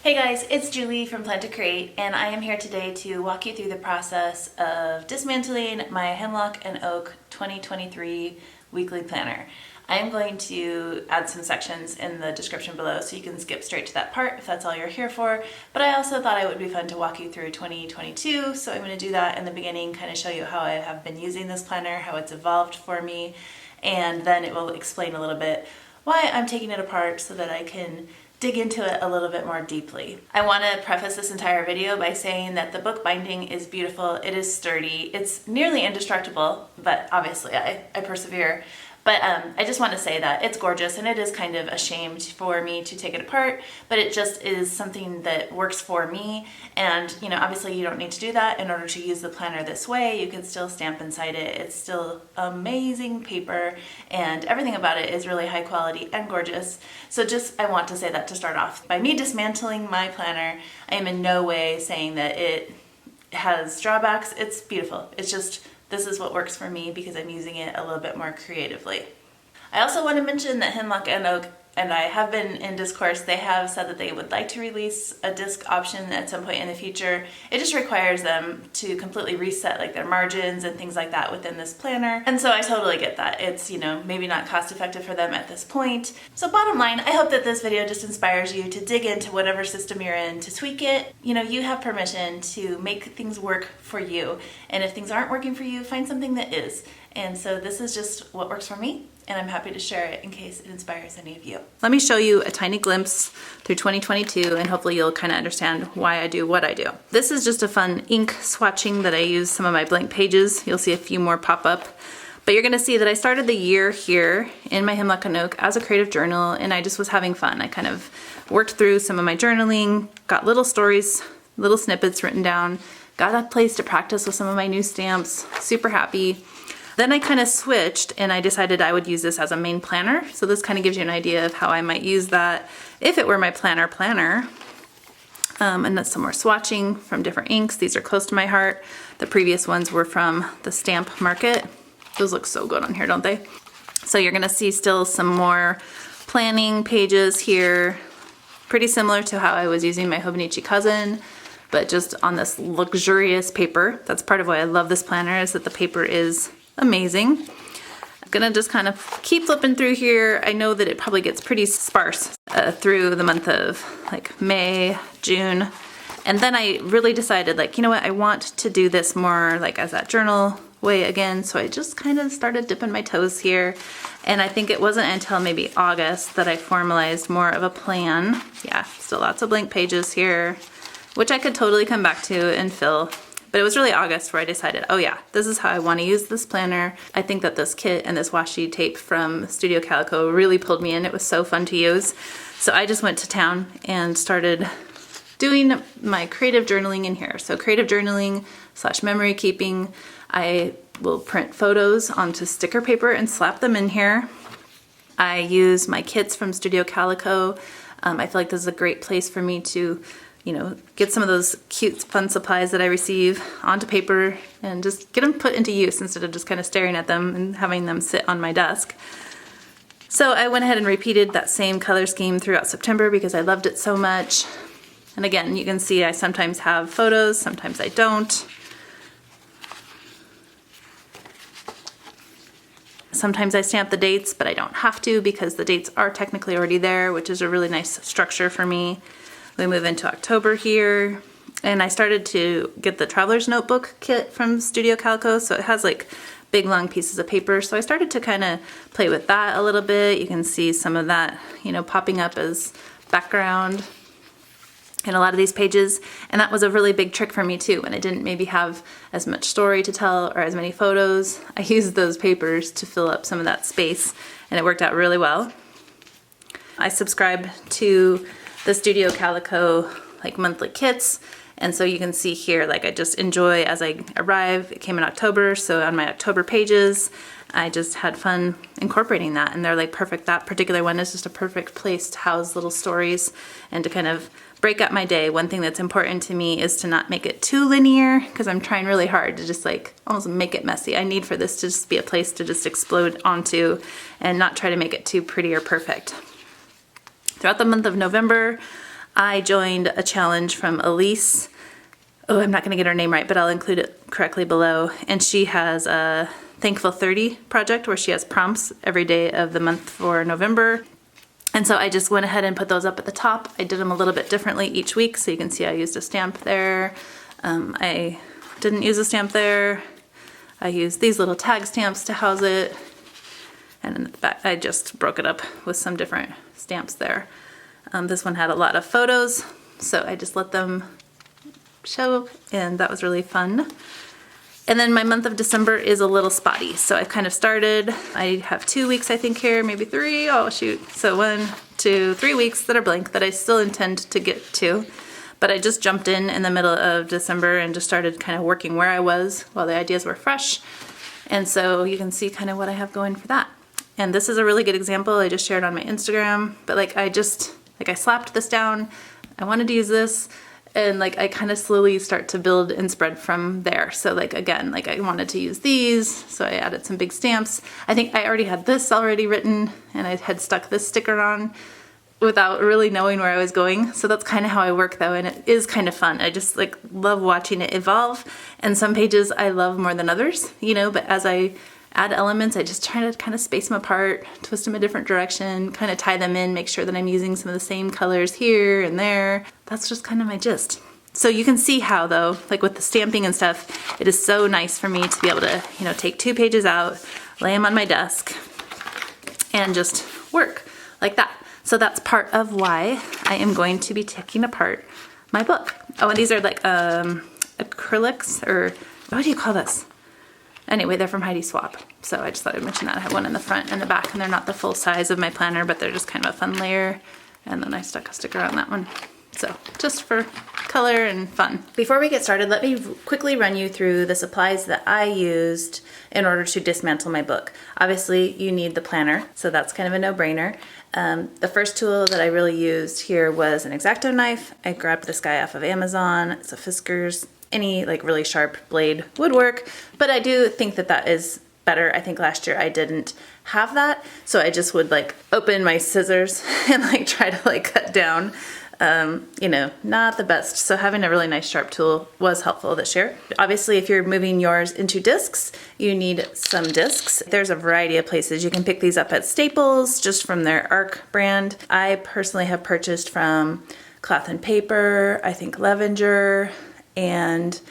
Hey guys, it's Julie from Plan to Create, and I am here today to walk you through the process of dismantling my Hemlock and Oak 2023 weekly planner. I am going to add some sections in the description below so you can skip straight to that part if that's all you're here for, but I also thought it would be fun to walk you through 2022, so I'm going to do that in the beginning, kind of show you how I have been using this planner, how it's evolved for me, and then it will explain a little bit why I'm taking it apart so that I can dig into it a little bit more deeply. I want to preface this entire video by saying that the book binding is beautiful, it is sturdy, it's nearly indestructible, but obviously I persevere. But I just want to say that it's gorgeous and it is kind of a shame for me to take it apart, but it just is something that works for me. And you know, obviously you don't need to do that in order to use the planner this way. You can still stamp inside it. It's still amazing paper and everything about it is really high quality and gorgeous. So I want to say that to start off. By me dismantling my planner, I am in no way saying that it has drawbacks. It's beautiful. It's just, this is what works for me because I'm using it a little bit more creatively. I also want to mention that Hemlock and Oak, and I have been in discourse, they have said that they would like to release a disc option at some point in the future. It just requires them to completely reset like their margins and things like that within this planner. And so I totally get that. It's, you know, maybe not cost effective for them at this point. So bottom line, I hope that this video just inspires you to dig into whatever system you're in, to tweak it. You know, you have permission to make things work for you. And if things aren't working for you, find something that is. And so this is just what works for me, and I'm happy to share it in case it inspires any of you. Let me show you a tiny glimpse through 2022, and hopefully you'll kind of understand why I do what I do. This is just a fun ink swatching that I use some of my blank pages. You'll see a few more pop up. But you're gonna see that I started the year here in my Hemlock and Oak as a creative journal, and I just was having fun. I kind of worked through some of my journaling, got little stories, little snippets written down, got a place to practice with some of my new stamps, super happy. Then I kind of switched and I decided I would use this as a main planner. So this kind of gives you an idea of how I might use that if it were my planner. And that's some more swatching from different inks. These are close to my heart. The previous ones were from the Stamp Market. Those look so good on here, don't they? So you're gonna see still some more planning pages here. Pretty similar to how I was using my Hobonichi Cousin, but just on this luxurious paper. That's part of why I love this planner, is that the paper is amazing. I'm gonna just kind of keep flipping through here. I know that it probably gets pretty sparse through the month of like May, June. And then I really decided, like, you know what, I want to do this more like as that journal way again. So I just kind of started dipping my toes here. And I think it wasn't until maybe August that I formalized more of a plan. Yeah, still lots of blank pages here, which I could totally come back to and fill. But it was really August where I decided, oh yeah, this is how I want to use this planner. I think that this kit and this washi tape from Studio Calico really pulled me in. It was so fun to use. So I just went to town and started doing my creative journaling in here. So creative journaling / memory keeping. I will print photos onto sticker paper and slap them in here. I use my kits from Studio Calico. I feel like this is a great place for me to, you know, get some of those cute fun supplies that I receive onto paper and just get them put into use instead of just kind of staring at them and having them sit on my desk. So I went ahead and repeated that same color scheme throughout September because I loved it so much. And again, you can see I sometimes have photos, sometimes I don't. Sometimes I stamp the dates, but I don't have to because the dates are technically already there, which is a really nice structure for me. We move into October here, and I started to get the Traveler's Notebook kit from Studio Calico, so it has like big long pieces of paper. So I started to kind of play with that a little bit. You can see some of that, you know, popping up as background in a lot of these pages, and that was a really big trick for me too. When I didn't maybe have as much story to tell or as many photos, I used those papers to fill up some of that space, and it worked out really well. I subscribe to the Studio Calico like monthly kits, and so you can see here, like, I just enjoy as I arrive. It came in October, so on my October pages I just had fun incorporating that, and they're like perfect. That particular one is just a perfect place to house little stories and to kind of break up my day. One thing that's important to me is to not make it too linear, because I'm trying really hard to just like almost make it messy. I need for this to just be a place to just explode onto and not try to make it too pretty or perfect. Throughout the month of November, I joined a challenge from Elise. Oh, I'm not going to get her name right, but I'll include it correctly below. And she has a Thankful 30 project where she has prompts every day of the month for November. And so I just went ahead and put those up at the top. I did them a little bit differently each week, so you can see I used a stamp there. I didn't use a stamp there. I used these little tag stamps to house it. And in the back, I just broke it up with some different stamps there. This one had a lot of photos, so I just let them show, and that was really fun. And then my month of December is a little spotty. So I kind of started, I have 2 weeks I think here, maybe 3, oh shoot. So 1, 2, 3 weeks that are blank that I still intend to get to. But I just jumped in the middle of December and just started kind of working where I was while the ideas were fresh. And so you can see kind of what I have going for that. And this is a really good example I just shared on my Instagram, but I slapped this down, I wanted to use this, and I kind of slowly start to build and spread from there. So again, I wanted to use these, so I added some big stamps. I think I already had this already written, and I had stuck this sticker on without really knowing where I was going. So that's kind of how I work though, and it is kind of fun. I just love watching it evolve, and some pages I love more than others, but as I add elements, I just try to kind of space them apart, twist them a different direction, kind of tie them in, make sure that I'm using some of the same colors here and there. That's just kind of my gist. So you can see how though, with the stamping and stuff, it is so nice for me to be able to, take 2 pages out, lay them on my desk, and just work like that. So that's part of why I am going to be taking apart my book. Oh, and these are acrylics, or what do you call this? Anyway, they're from Heidi Swapp, so I just thought I'd mention that. I have one in the front and the back, and they're not the full size of my planner, but they're just kind of a fun layer. And then I stuck a sticker on that one. So just for color and fun. Before we get started, let me quickly run you through the supplies that I used in order to dismantle my book. Obviously, you need the planner, so that's kind of a no-brainer. The first tool that I really used here was an X-Acto knife. I grabbed this guy off of Amazon. It's a Fiskars. Any really sharp blade would work, but I do think that is better. I think last year I didn't have that, so I just would open my scissors and try to cut down. Not the best. So having a really nice sharp tool was helpful this year. Obviously, if you're moving yours into discs, you need some discs. There's a variety of places. You can pick these up at Staples, just from their ARC brand. I personally have purchased from Cloth and Paper, I think Levenger, and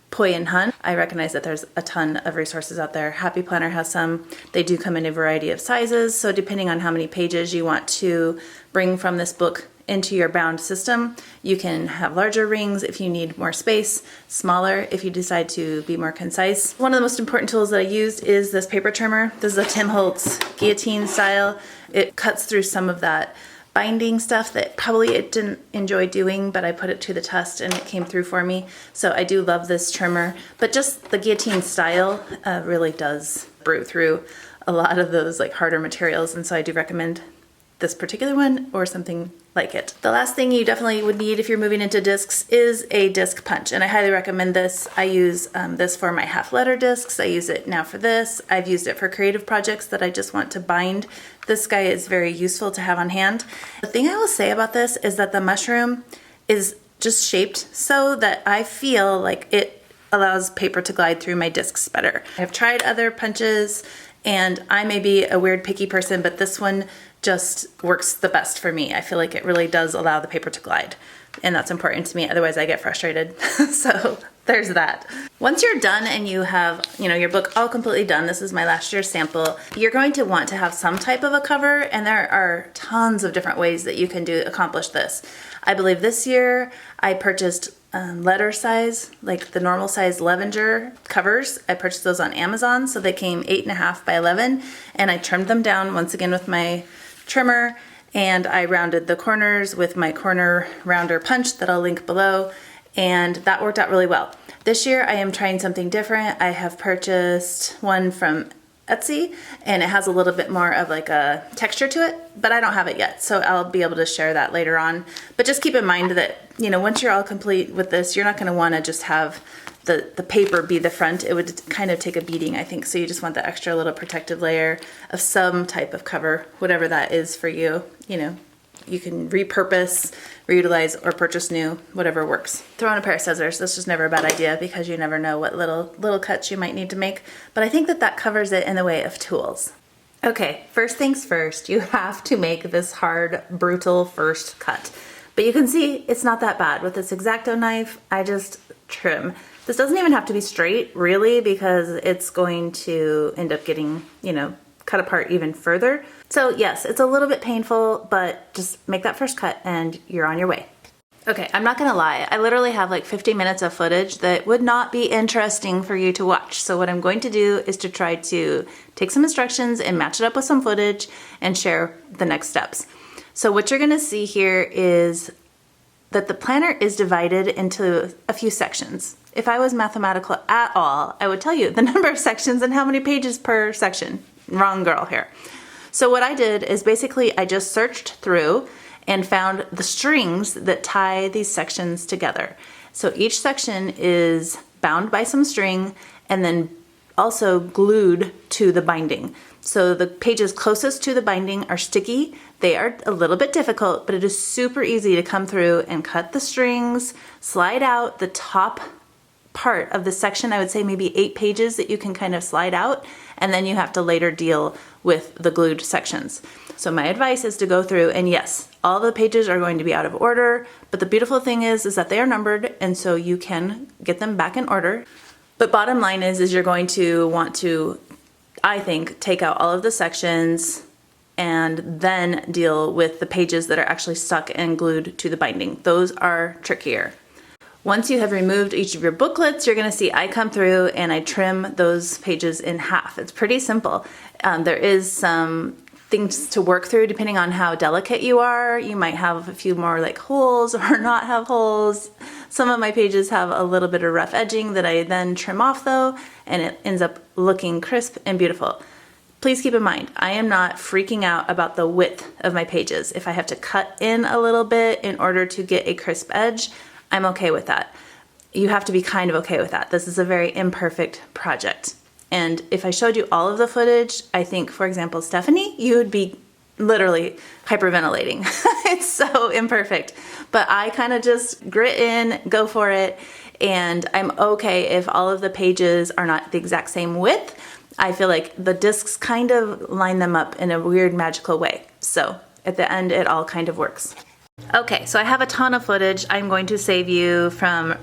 Poi and Hun. I recognize that there's a ton of resources out there. Happy Planner has some. They do come in a variety of sizes, so depending on how many pages you want to bring from this book into your bound system, you can have larger rings if you need more space, smaller if you decide to be more concise. One of the most important tools that I used is this paper trimmer. This is a Tim Holtz guillotine style. It cuts through some of that binding stuff that probably it didn't enjoy doing, but I put it to the test and it came through for me. So I do love this trimmer, but just the guillotine style really does brew through a lot of those harder materials, and so I do recommend this particular one or something like it. The last thing you definitely would need if you're moving into discs is a disc punch, and I highly recommend this. I use this for my half letter discs. I use it now for this. I've used it for creative projects that I just want to bind. This guy is very useful to have on hand. The thing I will say about this is that the mushroom is just shaped so that I feel like it allows paper to glide through my discs better. I've tried other punches, and I may be a weird picky person, but this one just works the best for me. I feel like it really does allow the paper to glide, and that's important to me. Otherwise I get frustrated. So there's that. Once you're done and you have, your book all completely done, this is my last year's sample, you're going to want to have some type of a cover, and there are tons of different ways that you can accomplish this. I believe this year I purchased letter size, the normal size Levenger covers. I purchased those on Amazon, so they came 8.5 by 11, and I trimmed them down once again with my trimmer, and I rounded the corners with my corner rounder punch that I'll link below, and that worked out really well. This year I am trying something different. I have purchased one from Etsy, and it has a little bit more of a texture to it, but I don't have it yet, so I'll be able to share that later on. But just keep in mind that, once you're all complete with this, you're not going to want to just have the paper be the front. It would kind of take a beating, I think, so you just want the extra little protective layer of some type of cover, whatever that is for you, you can repurpose, reutilize, or purchase new, whatever works. Throw in a pair of scissors. That's just never a bad idea because you never know what little cuts you might need to make. But I think that covers it in the way of tools. Okay, first things first, you have to make this hard, brutal first cut. But you can see it's not that bad. With this X-Acto knife, I just trim. This doesn't even have to be straight, really, because it's going to end up getting, cut apart even further. So yes, it's a little bit painful, but just make that first cut and you're on your way. Okay, I'm not gonna lie, I literally have like 50 minutes of footage that would not be interesting for you to watch. So what I'm going to do is to try to take some instructions and match it up with some footage and share the next steps. So what you're gonna see here is that the planner is divided into a few sections. If I was mathematical at all, I would tell you the number of sections and how many pages per section. Wrong girl here. So what I did is basically I just searched through and found the strings that tie these sections together. So each section is bound by some string and then also glued to the binding. So the pages closest to the binding are sticky. They are a little bit difficult, but it is super easy to come through and cut the strings, slide out the top part of the section. I would say maybe 8 pages that you can kind of slide out, and then you have to later deal with the glued sections. So my advice is to go through, and yes, all the pages are going to be out of order, but the beautiful thing is that they are numbered, and so you can get them back in order. But bottom line is you're going to want to, I think, take out all of the sections and then deal with the pages that are actually stuck and glued to the binding. Those are trickier. Once you have removed each of your booklets, you're gonna see I come through and I trim those pages in half. It's pretty simple. There is some things to work through depending on how delicate you are. You might have a few more like holes or not have holes. Some of my pages have a little bit of rough edging that I then trim off though, and it ends up looking crisp and beautiful. Please keep in mind, I am not freaking out about the width of my pages. If I have to cut in a little bit in order to get a crisp edge, I'm okay with that. You have to be kind of okay with that. This is a very imperfect project. And if I showed you all of the footage, I think, for example, Stephanie, you would be literally hyperventilating. It's so imperfect. But I kind of just grit in, go for it, and I'm okay if all of the pages are not the exact same width. I feel like the discs kind of line them up in a weird magical way. So at the end, it all kind of works. Okay, so I have a ton of footage. I'm going to save you from,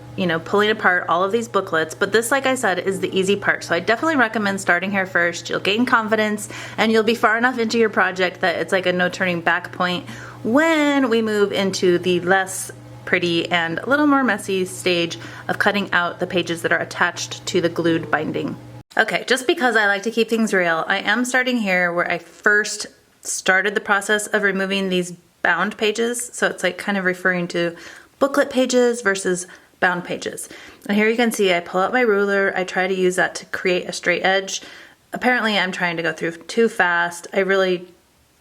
pulling apart all of these booklets, but this, like I said, is the easy part. So I definitely recommend starting here first. You'll gain confidence and you'll be far enough into your project that it's like a no turning back point when we move into the less pretty and a little more messy stage of cutting out the pages that are attached to the glued binding. Okay, just because I like to keep things real, I am starting here where I first started the process of removing these bound pages. So it's like kind of referring to booklet pages versus bound pages. And here you can see I pull out my ruler. I try to use that to create a straight edge. Apparently I'm trying to go through too fast. I really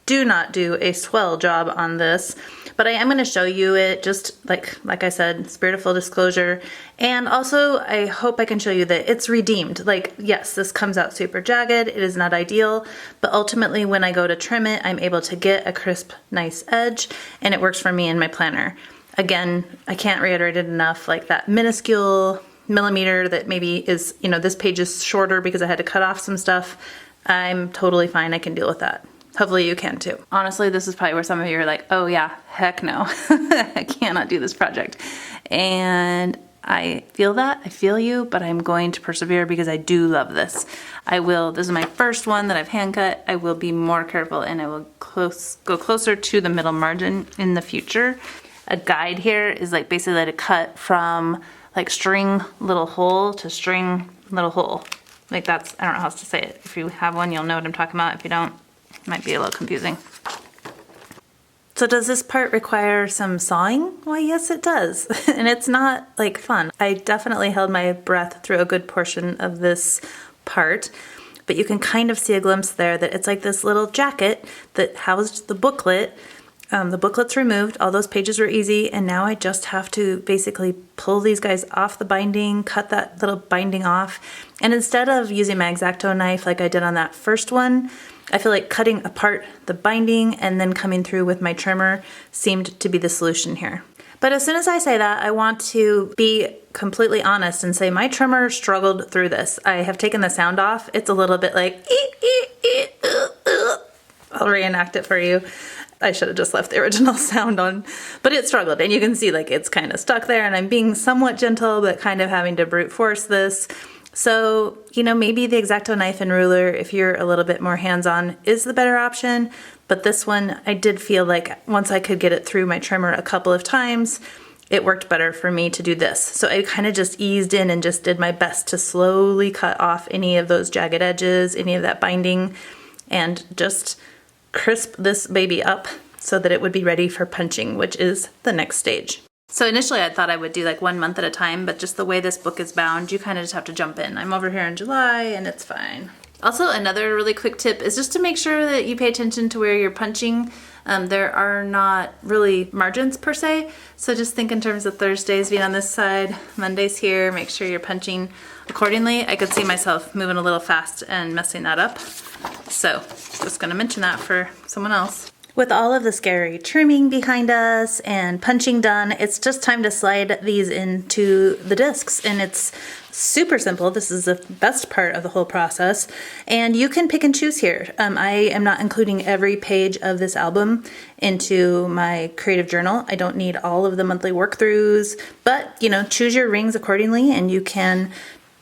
do not do a swell job on this, but I am going to show you it just like I said, spirit of full disclosure. And also I hope I can show you that it's redeemed. Like, yes, this comes out super jagged. It is not ideal, but ultimately when I go to trim it, I'm able to get a crisp, nice edge, and it works for me in my planner. Again, I can't reiterate it enough, like that minuscule millimeter that maybe is, this page is shorter because I had to cut off some stuff. I'm totally fine. I can deal with that. Hopefully you can too. Honestly, this is probably where some of you are like, oh yeah, heck no. I cannot do this project. And I feel that, I feel you, but I'm going to persevere because I do love this. This is my first one that I've hand cut. I will be more careful and I will go closer to the middle margin in the future. A guide here is like basically to cut from like string little hole to string little hole. Like that's, I don't know how else to say it. If you have one, you'll know what I'm talking about. If you don't, it might be a little confusing. So does this part require some sawing? Why, yes, it does. And it's not like fun. I definitely held my breath through a good portion of this part, but you can kind of see a glimpse there that it's like this little jacket that housed the booklet. The booklet's removed, all those pages were easy, and now I just have to basically pull these guys off the binding, cut that little binding off, and instead of using my X-Acto knife like I did on that first one, I feel like cutting apart the binding and then coming through with my trimmer seemed to be the solution here. But as soon as I say that, I want to be completely honest and say my trimmer struggled through this. I have taken the sound off. It's a little bit like, I'll reenact it for you. I should have just left the original sound on, but it struggled, and you can see like it's kind of stuck there, and I'm being somewhat gentle, but kind of having to brute force this. So, you know, maybe the X-Acto knife and ruler, if you're a little bit more hands-on, is the better option. But this one, I did feel like once I could get it through my trimmer a couple of times, it worked better for me to do this. So I kind of just eased in and just did my best to slowly cut off any of those jagged edges, any of that binding, and just crisp this baby up so that it would be ready for punching, which is the next stage. So initially I thought I would do like 1 month at a time, but just the way this book is bound, you kind of just have to jump in. I'm over here in July and it's fine. Also, another really quick tip is just to make sure that you pay attention to where you're punching. There are not really margins per se, so just think in terms of Thursdays being on this side, Mondays here, make sure you're punching accordingly. I could see myself moving a little fast and messing that up. So, just gonna mention that for someone else. With all of the scary trimming behind us and punching done, it's just time to slide these into the discs, and it's super simple. This is the best part of the whole process, and you can pick and choose here. I am not including every page of this album into my creative journal. I don't need all of the monthly work throughs, but you know, choose your rings accordingly, and you can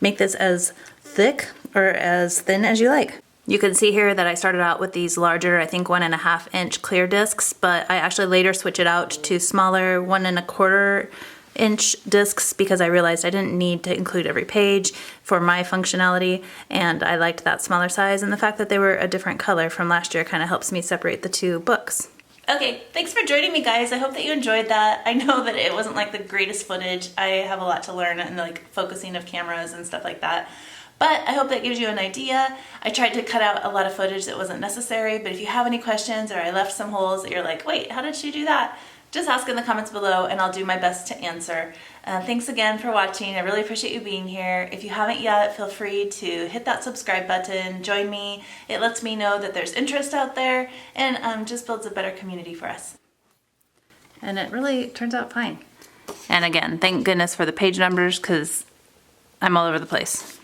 make this as thick or as thin as you like. You can see here that I started out with these larger, I think 1.5 inch clear discs, but I actually later switch it out to smaller 1.25 inch discs because I realized I didn't need to include every page for my functionality, and I liked that smaller size, and the fact that they were a different color from last year kind of helps me separate the two books. Okay, thanks for joining me, guys. I hope that you enjoyed that. I know that it wasn't like the greatest footage. I have a lot to learn in like focusing of cameras and stuff like that. But I hope that gives you an idea. I tried to cut out a lot of footage that wasn't necessary, but if you have any questions or I left some holes that you're like, wait, how did she do that? Just ask in the comments below and I'll do my best to answer. Thanks again for watching. I really appreciate you being here. If you haven't yet, feel free to hit that subscribe button, join me. It lets me know that there's interest out there, and just builds a better community for us. And it really turns out fine. And again, thank goodness for the page numbers because I'm all over the place.